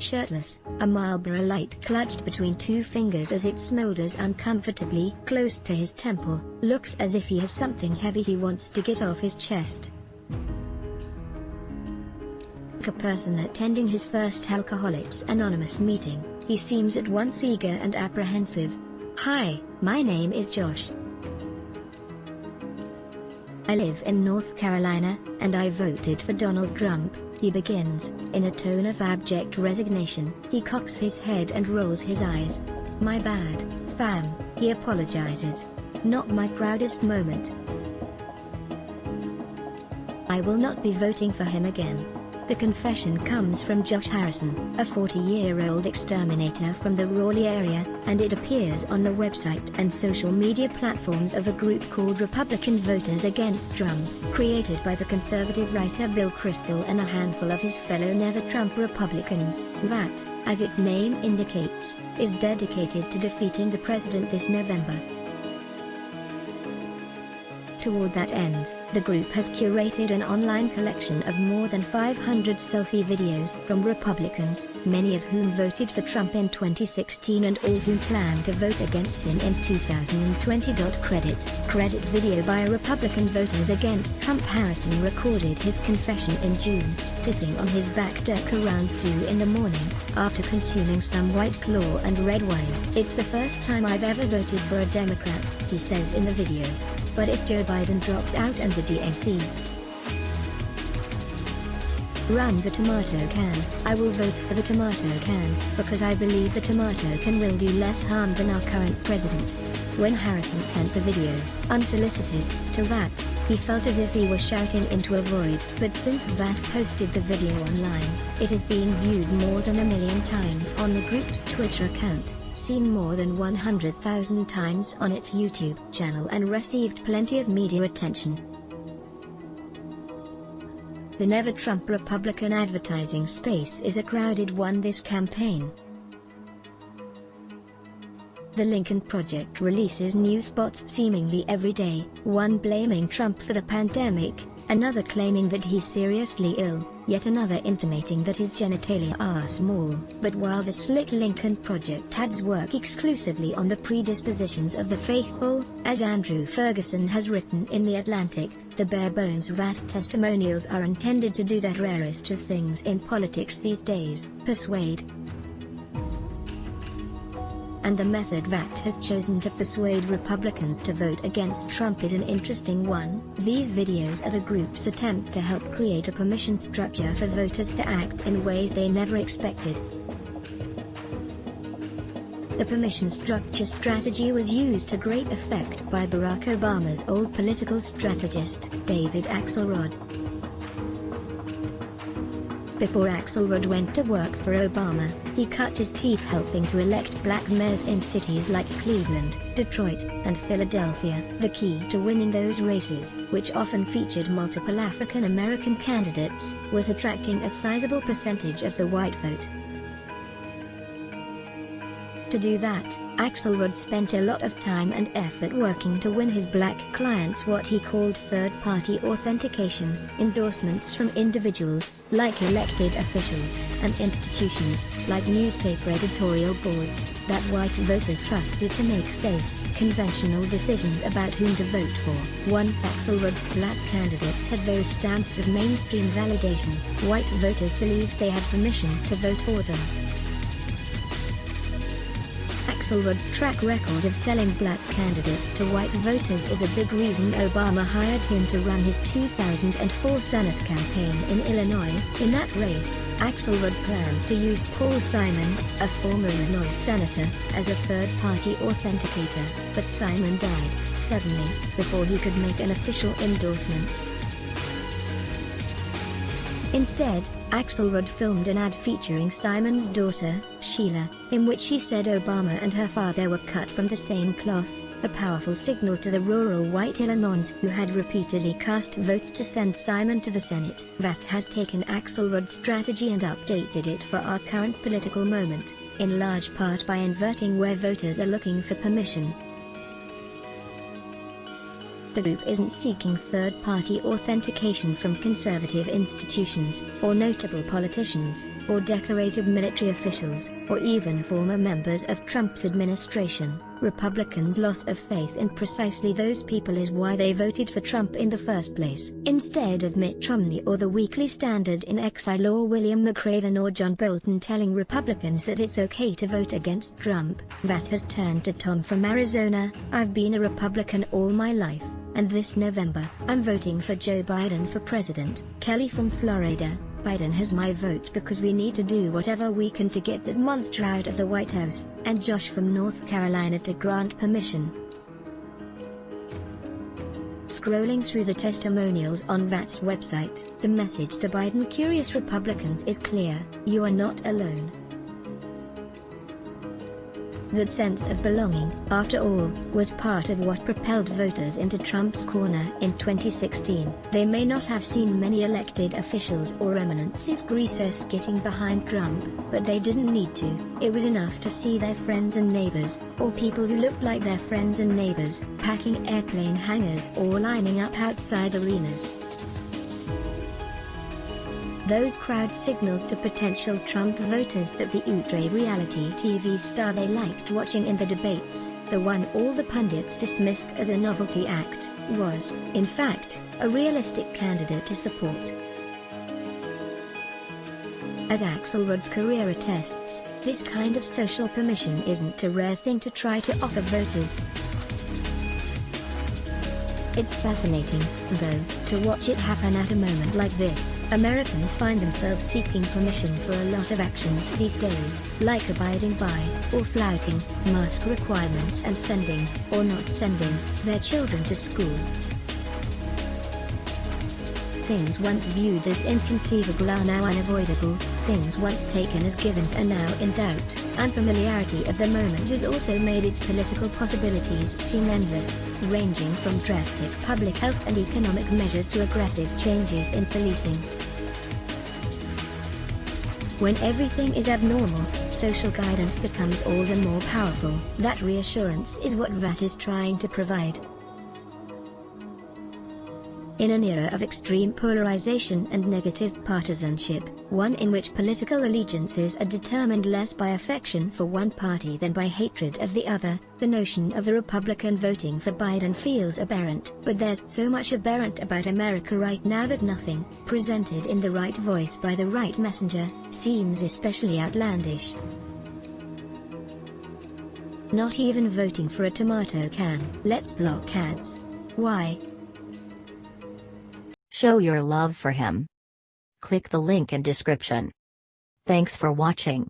shirtless, a Marlboro light clutched between two fingers as it smolders uncomfortably close to his temple, looks as if he has something heavy he wants to get off his chest. Like a person attending his first Alcoholics Anonymous meeting, he seems at once eager and apprehensive. "Hi, my name is Josh. I live in North Carolina, and I voted for Donald Trump," he begins, in a tone of abject resignation. He cocks his head and rolls his eyes. "My bad, fam," he apologizes. "Not my proudest moment. I will not be voting for him again." The confession comes from Josh Harrison, a 40-year-old exterminator from the Raleigh area, and it appears on the website and social media platforms of a group called Republican Voters Against Trump, created by the conservative writer Bill Kristol and a handful of his fellow Never Trump Republicans. That, as its name indicates, is dedicated to defeating the president this November. Toward that end, the group has curated an online collection of more than 500 selfie videos from Republicans, many of whom voted for Trump in 2016 and all who plan to vote against him in 2020. Credit video by Republican Voters Against Trump. Harrison recorded his confession in June, sitting on his back deck around 2 in the morning, after consuming some White Claw and red wine. "It's the first time I've ever voted for a Democrat," he says in the video. "But if Joe Biden drops out and the DNC runs a tomato can, I will vote for the tomato can, because I believe the tomato can will do less harm than our current president." When Harrison sent the video, unsolicited, to VAT, he felt as if he were shouting into a void. But since VAT posted the video online, it is being viewed more than 1 million times on the group's Twitter account, seen more than 100,000 times on its YouTube channel, and received plenty of media attention. The Never Trump Republican advertising space is a crowded one this campaign. The Lincoln Project releases new spots seemingly every day, one blaming Trump for the pandemic, another claiming that he's seriously ill, yet another intimating that his genitalia are small. But while the slick Lincoln Project ads work exclusively on the predispositions of the faithful, as Andrew Ferguson has written in The Atlantic, the bare-bones VAT testimonials are intended to do that rarest of things in politics these days, persuade. And the method VAT has chosen to persuade Republicans to vote against Trump is an interesting one. These videos are the group's attempt to help create a permission structure for voters to act in ways they never expected. The permission structure strategy was used to great effect by Barack Obama's old political strategist, David Axelrod. Before Axelrod went to work for Obama, he cut his teeth helping to elect black mayors in cities like Cleveland, Detroit, and Philadelphia. The key to winning those races, which often featured multiple African American candidates, was attracting a sizable percentage of the white vote. To do that, Axelrod spent a lot of time and effort working to win his black clients what he called third-party authentication, endorsements from individuals, like elected officials, and institutions, like newspaper editorial boards, that white voters trusted to make safe, conventional decisions about whom to vote for. Once Axelrod's black candidates had those stamps of mainstream validation, white voters believed they had permission to vote for them. Axelrod's track record of selling black candidates to white voters is a big reason Obama hired him to run his 2004 Senate campaign in Illinois. In that race, Axelrod planned to use Paul Simon, a former Illinois senator, as a third-party authenticator, but Simon died, suddenly, before he could make an official endorsement. Instead, Axelrod filmed an ad featuring Simon's daughter, Sheila, in which she said Obama and her father were cut from the same cloth, a powerful signal to the rural white Illinoisans who had repeatedly cast votes to send Simon to the Senate. VAT has taken Axelrod's strategy and updated it for our current political moment, in large part by inverting where voters are looking for permission. The group isn't seeking third-party authentication from conservative institutions, or notable politicians, or decorated military officials, or even former members of Trump's administration. Republicans' loss of faith in precisely those people is why they voted for Trump in the first place. Instead of Mitt Romney or the Weekly Standard in exile or William McRaven or John Bolton telling Republicans that it's okay to vote against Trump, Vat has turned to Tom from Arizona. "I've been a Republican all my life, and this November, I'm voting for Joe Biden for president." Kelly from Florida: "Biden has my vote because we need to do whatever we can to get that monster out of the White House." And Josh from North Carolina: "To grant permission." Scrolling through the testimonials on Vat's website, the message to Biden-curious Republicans is clear: you are not alone. That sense of belonging, after all, was part of what propelled voters into Trump's corner in 2016. They may not have seen many elected officials or eminences greasers getting behind Trump, but they didn't need to. It was enough to see their friends and neighbors, or people who looked like their friends and neighbors, packing airplane hangars or lining up outside arenas. Those crowds signaled to potential Trump voters that the outre reality TV star they liked watching in the debates, the one all the pundits dismissed as a novelty act, was, in fact, a realistic candidate to support. As Axelrod's career attests, this kind of social permission isn't a rare thing to try to offer voters. It's fascinating, though, to watch it happen at a moment like this. Americans find themselves seeking permission for a lot of actions these days, like abiding by, or flouting, mask requirements and sending, or not sending, their children to school. Things once viewed as inconceivable are now unavoidable, things once taken as givens are now in doubt. Unfamiliarity of the moment has also made its political possibilities seem endless, ranging from drastic public health and economic measures to aggressive changes in policing. When everything is abnormal, social guidance becomes all the more powerful. That reassurance is what Vat is trying to provide. In an era of extreme polarization and negative partisanship, one in which political allegiances are determined less by affection for one party than by hatred of the other, the notion of the Republican voting for Biden feels aberrant. But there's so much aberrant about America right now that nothing, presented in the right voice by the right messenger, seems especially outlandish. Not even voting for a tomato can. Let's block ads. Why? Show your love for him. Click the link in description. Thanks for watching.